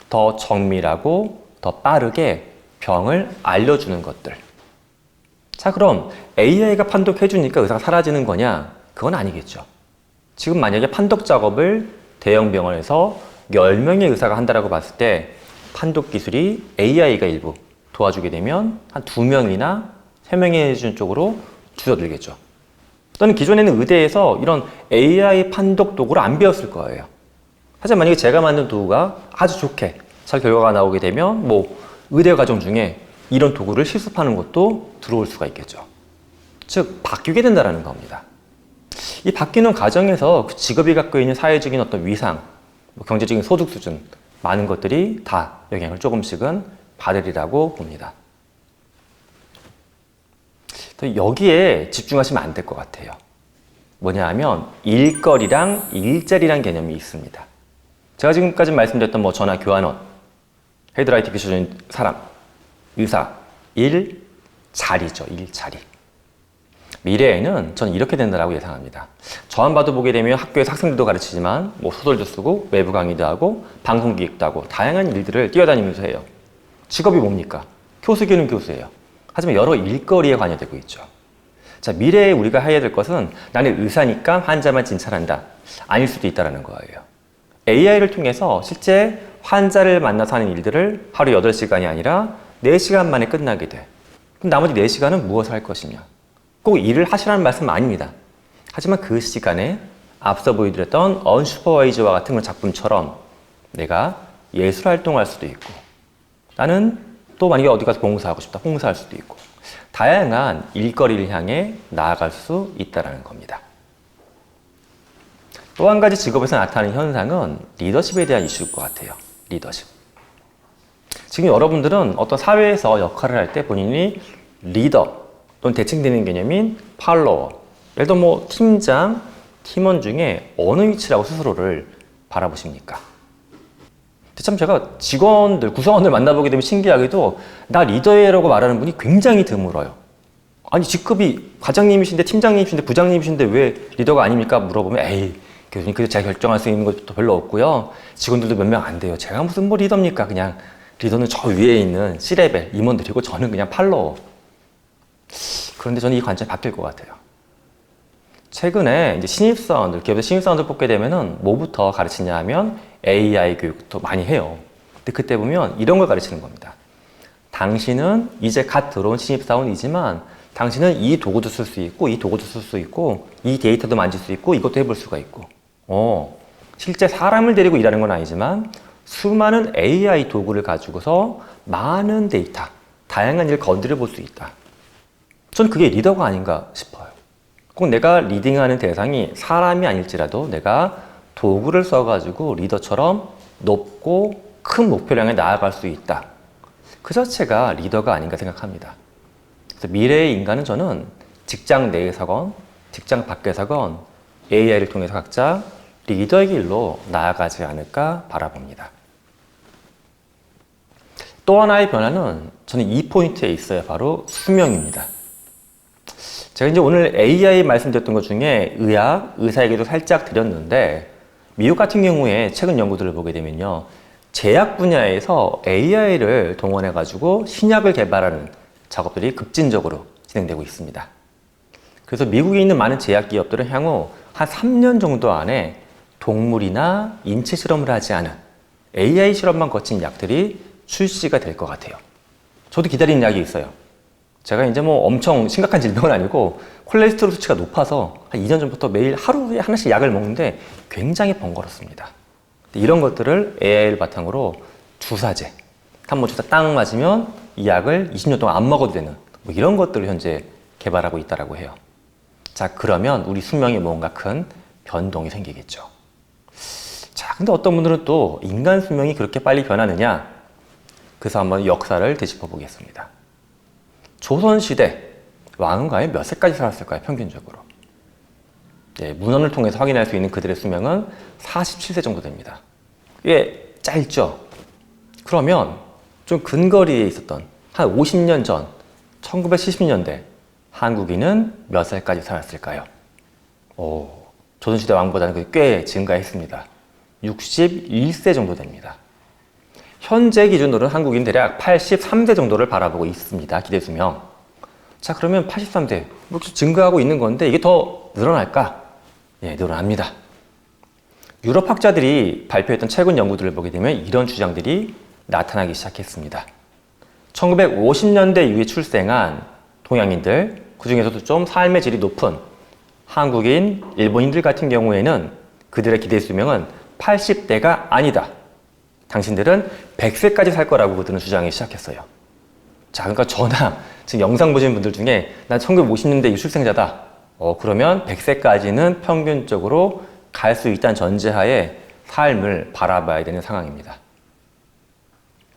더 정밀하고 더 빠르게 병을 알려주는 것들. 자, 그럼 AI가 판독해주니까 의사가 사라지는 거냐? 그건 아니겠죠. 지금 만약에 판독 작업을 대형 병원에서 10명의 의사가 한다라고 봤을 때 판독 기술이 AI가 일부 도와주게 되면 한 2명이나 3명이 해주는 쪽으로 줄어들겠죠. 또는 기존에는 의대에서 이런 AI 판독 도구를 안 배웠을 거예요. 하지만 만약에 제가 만든 도구가 아주 좋게 잘 결과가 나오게 되면 뭐 의대 과정 중에 이런 도구를 실습하는 것도 들어올 수가 있겠죠. 즉 바뀌게 된다는 겁니다. 이 바뀌는 과정에서 그 직업이 갖고 있는 사회적인 어떤 위상, 뭐 경제적인 소득 수준 많은 것들이 다 영향을 조금씩은 받으리라고 봅니다. 여기에 집중하시면 안 될 것 같아요. 뭐냐 하면 일거리랑 일자리란 개념이 있습니다. 제가 지금까지 말씀드렸던 뭐 전화 교환원, 헤드라이트 기술적인 사람, 의사, 일자리죠. 일자리. 미래에는 저는 이렇게 된다고 예상합니다. 저만 봐도 보게 되면 학교에서 학생들도 가르치지만 뭐 소설도 쓰고 외부 강의도 하고 방송 기획도 하고 다양한 일들을 뛰어다니면서 해요. 직업이 뭡니까? 교수기는 교수예요. 하지만 여러 일거리에 관여되고 있죠. 자, 미래에 우리가 해야 될 것은 나는 의사니까 환자만 진찰한다. 아닐 수도 있다는 거예요. AI를 통해서 실제 환자를 만나서 하는 일들을 하루 8시간이 아니라 4시간 만에 끝나게 돼. 그럼 나머지 4시간은 무엇을 할 것이냐? 꼭 일을 하시라는 말씀은 아닙니다. 하지만 그 시간에 앞서 보여드렸던 언슈퍼바이즈와 같은 작품처럼 내가 예술 활동할 수도 있고 나는 또 만약에 어디 가서 봉사하고 싶다. 봉사할 수도 있고 다양한 일거리를 향해 나아갈 수 있다는 겁니다. 또 한 가지 직업에서 나타나는 현상은 리더십에 대한 이슈일 것 같아요. 리더십. 지금 여러분들은 어떤 사회에서 역할을 할 때 본인이 리더 또는 대칭되는 개념인 팔로워, 예를 들어 뭐 팀장, 팀원 중에 어느 위치라고 스스로를 바라보십니까? 참 제가 직원들, 구성원들 만나보게 되면 신기하게도 나 리더예라고 말하는 분이 굉장히 드물어요. 아니 직급이 과장님이신데 팀장님이신데 부장님이신데 왜 리더가 아닙니까? 물어보면 에이 교수님 그래도 제가 결정할 수 있는 것도 별로 없고요. 직원들도 몇 명 안 돼요. 제가 무슨 뭐 리더입니까? 그냥 리더는 저 위에 있는 C레벨 임원들이고 저는 그냥 팔로워. 그런데 저는 이 관점이 바뀔 것 같아요. 최근에 이제 신입사원들, 기업에서 신입사원들 뽑게 되면은 뭐부터 가르치냐 하면 AI 교육부터 많이 해요. 근데 그때 보면 이런 걸 가르치는 겁니다. 당신은 이제 갓 들어온 신입사원이지만 당신은 이 도구도 쓸 수 있고 이 도구도 쓸 수 있고 이 데이터도 만질 수 있고 이것도 해볼 수가 있고 실제 사람을 데리고 일하는 건 아니지만 수많은 AI 도구를 가지고서 많은 데이터, 다양한 일을 건드려 볼 수 있다. 저는 그게 리더가 아닌가 싶어요. 꼭 내가 리딩하는 대상이 사람이 아닐지라도 내가 도구를 써가지고 리더처럼 높고 큰 목표를 향해 나아갈 수 있다. 그 자체가 리더가 아닌가 생각합니다. 그래서 미래의 인간은 저는 직장 내에서건 직장 밖에서건 AI를 통해서 각자 리더의 길로 나아가지 않을까 바라봅니다. 또 하나의 변화는 저는 이 포인트에 있어요. 바로 수명입니다. 제가 이제 오늘 AI 말씀드렸던 것 중에 의학, 의사 얘기도 살짝 드렸는데 미국 같은 경우에 최근 연구들을 보게 되면요. 제약 분야에서 AI를 동원해가지고 신약을 개발하는 작업들이 급진적으로 진행되고 있습니다. 그래서 미국에 있는 많은 제약 기업들은 향후 한 3년 정도 안에 동물이나 인체 실험을 하지 않은 AI 실험만 거친 약들이 출시가 될 것 같아요. 저도 기다리는 약이 있어요. 제가 이제 뭐 엄청 심각한 질병은 아니고 콜레스테롤 수치가 높아서 한 2년 전부터 매일 하루에 하나씩 약을 먹는데 굉장히 번거롭습니다. 이런 것들을 AI를 바탕으로 주사제, 탄모주사 딱 맞으면 이 약을 20년 동안 안 먹어도 되는 뭐 이런 것들을 현재 개발하고 있다고 해요. 자, 그러면 우리 수명에 뭔가 큰 변동이 생기겠죠. 자, 근데 어떤 분들은 또 인간 수명이 그렇게 빨리 변하느냐? 그래서 한번 역사를 되짚어 보겠습니다. 조선시대 왕은 과연 몇 세까지 살았을까요? 평균적으로. 예, 문헌을 통해서 확인할 수 있는 그들의 수명은 47세 정도 됩니다. 꽤 짧죠? 그러면 좀 근거리에 있었던 한 50년 전 1970년대 한국인은 몇 살까지 살았을까요? 조선시대 왕보다는 꽤 증가했습니다. 61세 정도 됩니다. 현재 기준으로는 한국인 대략 83세 정도를 바라보고 있습니다. 기대수명. 자, 그러면 83세 이렇게 증가하고 있는 건데 이게 더 늘어날까? 예, 늘어납니다. 유럽 학자들이 발표했던 최근 연구들을 보게 되면 이런 주장들이 나타나기 시작했습니다. 1950년대 이후에 출생한 동양인들, 그 중에서도 좀 삶의 질이 높은 한국인, 일본인들 같은 경우에는 그들의 기대 수명은 80대가 아니다. 당신들은 100세까지 살 거라고 그들은 주장하기 시작했어요. 자, 그러니까 저나 지금 영상 보시는 분들 중에 난 1950년대 출생자다. 그러면 100세까지는 평균적으로 갈 수 있다는 전제하에 삶을 바라봐야 되는 상황입니다.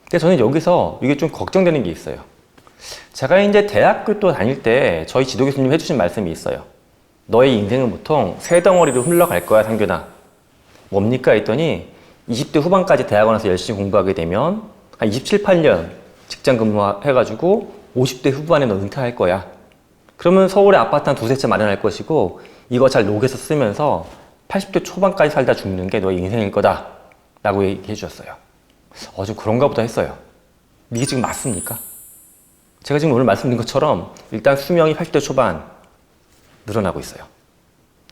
근데 저는 여기서 이게 좀 걱정되는 게 있어요. 제가 이제 대학교 또 다닐 때 저희 지도 교수님 해주신 말씀이 있어요. 너의 인생은 보통 세 덩어리로 흘러갈 거야, 상균아. 뭡니까? 했더니 20대 후반까지 대학원 와서 열심히 공부하게 되면 한 27, 8년 직장 근무해가지고 50대 후반에 너 은퇴할 거야. 그러면 서울에 아파트 한 두세 채 마련할 것이고 이거 잘 녹여서 쓰면서 80대 초반까지 살다 죽는 게 너의 인생일 거다 라고 얘기해 주셨어요. 좀 그런가 보다 했어요. 이게 지금 맞습니까? 제가 지금 오늘 말씀드린 것처럼 일단 수명이 80대 초반 늘어나고 있어요.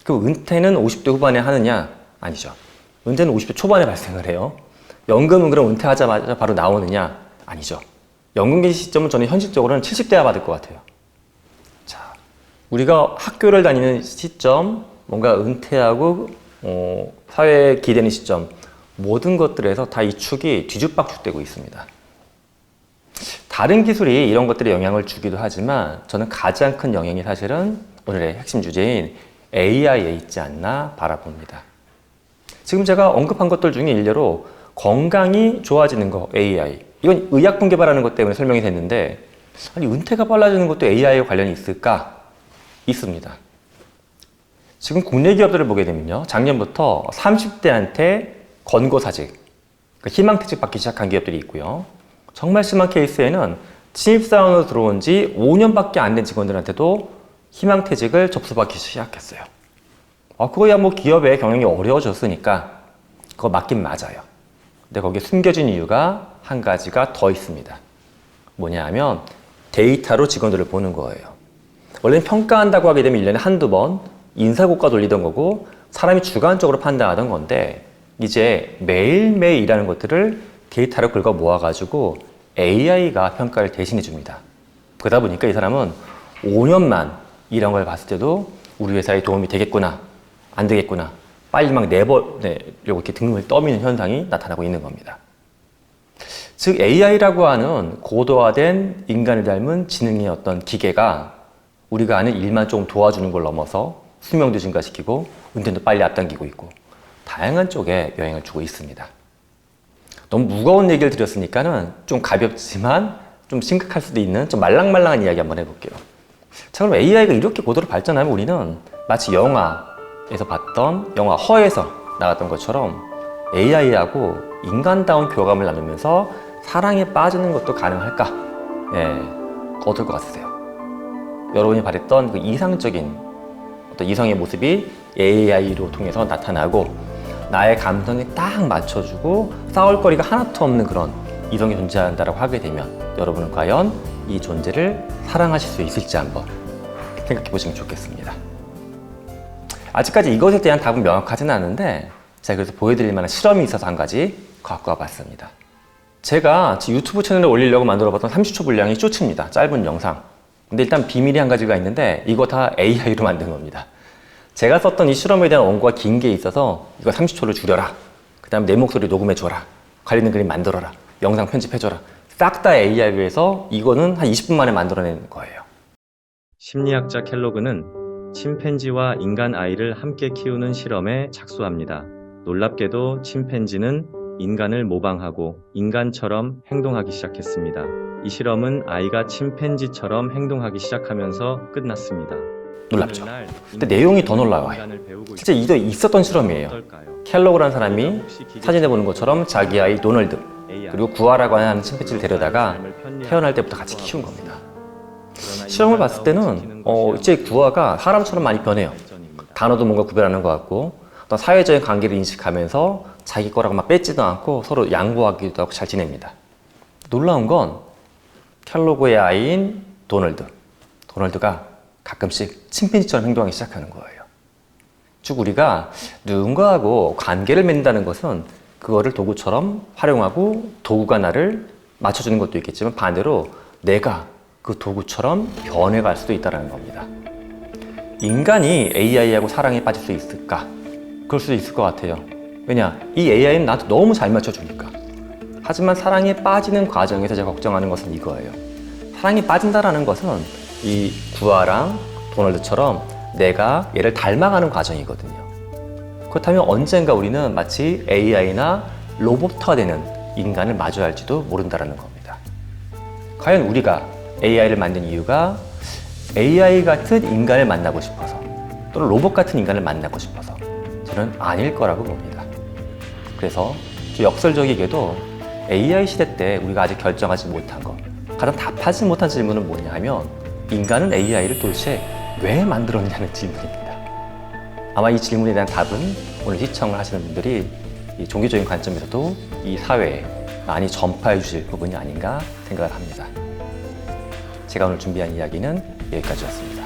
그럼 은퇴는 50대 후반에 하느냐? 아니죠. 은퇴는 50대 초반에 발생을 해요. 연금은 그럼 은퇴하자마자 바로 나오느냐? 아니죠. 연금 개시 시점은 저는 현실적으로는 70대야 받을 것 같아요. 자, 우리가 학교를 다니는 시점, 뭔가 은퇴하고 사회에 기대는 시점, 모든 것들에서 다 이 축이 뒤죽박죽되고 있습니다. 다른 기술이 이런 것들에 영향을 주기도 하지만 저는 가장 큰 영향이 사실은 오늘의 핵심 주제인 AI에 있지 않나 바라봅니다. 지금 제가 언급한 것들 중에 일례로 건강이 좋아지는 거, AI. 이건 의약품 개발하는 것 때문에 설명이 됐는데, 아니, 은퇴가 빨라지는 것도 AI와 관련이 있을까? 있습니다. 지금 국내 기업들을 보게 되면요. 작년부터 30대한테 권고사직, 그러니까 희망퇴직 받기 시작한 기업들이 있고요. 정말 심한 케이스에는 신입사원으로 들어온 지 5년밖에 안 된 직원들한테도 희망퇴직을 접수받기 시작했어요. 그거야 뭐 기업의 경영이 어려워졌으니까 그거 맞긴 맞아요. 근데 거기에 숨겨진 이유가 한 가지가 더 있습니다. 뭐냐 하면 데이터로 직원들을 보는 거예요. 원래는 평가한다고 하게 되면 1년에 한두 번 인사고과 돌리던 거고 사람이 주관적으로 판단하던 건데 이제 매일매일 일하는 것들을 데이터로 긁어 모아가지고 AI가 평가를 대신해 줍니다. 그러다 보니까 이 사람은 5년만 일한 걸 봤을 때도 우리 회사에 도움이 되겠구나, 안 되겠구나, 빨리 막 내보내려고 이렇게 등을 떠미는 현상이 나타나고 있는 겁니다. 즉 AI라고 하는 고도화된 인간을 닮은 지능의 어떤 기계가 우리가 하는 일만 조금 도와주는 걸 넘어서 수명도 증가시키고 운전도 빨리 앞당기고 있고 다양한 쪽에 영향을 주고 있습니다. 너무 무거운 얘기를 드렸으니까는 좀 가볍지만 좀 심각할 수도 있는 좀 말랑말랑한 이야기 한번 해볼게요. 자, 그럼 AI가 이렇게 고도로 발전하면 우리는 마치 영화에서 봤던 영화 허에서 나왔던 것처럼 AI하고 인간다운 교감을 나누면서 사랑에 빠지는 것도 가능할까? 어떨 것 같으세요? 여러분이 바랬던 그 이상적인 어떤 이성의 모습이 AI로 통해서 나타나고 나의 감성에 딱 맞춰주고 싸울 거리가 하나도 없는 그런 이성이 존재한다고 하게 되면 여러분은 과연 이 존재를 사랑하실 수 있을지 한번 생각해 보시면 좋겠습니다. 아직까지 이것에 대한 답은 명확하지는 않은데 제가 그래서 보여드릴 만한 실험이 있어서 한 가지 갖고 와봤습니다. 제가 유튜브 채널에 올리려고 만들어봤던 30초 분량의 쇼츠입니다. 짧은 영상. 근데 일단 비밀이 한 가지가 있는데 이거 다 AI로 만든 겁니다. 제가 썼던 이 실험에 대한 원고가 긴 게 있어서 이거 30초를 줄여라. 그 다음에 내 목소리 녹음해줘라. 관련된 그림 만들어라. 영상 편집해줘라. 싹 다 AI로 해서 이거는 한 20분 만에 만들어낸 거예요. 심리학자 켈로그는 침팬지와 인간 아이를 함께 키우는 실험에 착수합니다. 놀랍게도 침팬지는 인간을 모방하고 인간처럼 행동하기 시작했습니다. 이 실험은 아이가 침팬지처럼 행동하기 시작하면서 끝났습니다. 놀랍죠? 근데 내용이 더 놀라워요. 실제 이도 있었던 실험이에요. 켈로그라는 사람이 사진에 보는 것처럼 자기 아이 도널드 그리고 구아라고 하는 침팬지를 데려다가 태어날 때부터 같이 키운 겁니다. 실험을 봤을 때는 이제 구아가 사람처럼 많이 변해요. 단어도 뭔가 구별하는 것 같고 어떤 사회적인 관계를 인식하면서 자기 거라고 막 뺏지도 않고 서로 양보하기도 하고 잘 지냅니다. 놀라운 건 켈로그의 아이인 도널드가 가끔씩 침팬지처럼 행동하기 시작하는 거예요. 즉 우리가 누군가하고 관계를 맺는다는 것은 그거를 도구처럼 활용하고 도구가 나를 맞춰주는 것도 있겠지만 반대로 내가 그 도구처럼 변해갈 수도 있다는 겁니다. 인간이 AI하고 사랑에 빠질 수 있을까? 그럴 수도 있을 것 같아요. 왜냐? 이 AI는 나한테 너무 잘 맞춰주니까. 하지만 사랑에 빠지는 과정에서 제가 걱정하는 것은 이거예요. 사랑에 빠진다는 것은 이 구아랑 도널드처럼 내가 얘를 닮아가는 과정이거든요. 그렇다면 언젠가 우리는 마치 AI나 로봇화가 되는 인간을 마주할지도 모른다는 겁니다. 과연 우리가 AI를 만든 이유가 AI 같은 인간을 만나고 싶어서 또는 로봇 같은 인간을 만나고 싶어서 저는 아닐 거라고 봅니다. 그래서 역설적이게도 AI 시대 때 우리가 아직 결정하지 못한 것, 가장 답하지 못한 질문은 뭐냐 하면 인간은 AI를 도대체 왜 만들었냐는 질문입니다. 아마 이 질문에 대한 답은 오늘 시청을 하시는 분들이 이 종교적인 관점에서도 이 사회에 많이 전파해 주실 부분이 아닌가 생각을 합니다. 제가 오늘 준비한 이야기는 여기까지였습니다.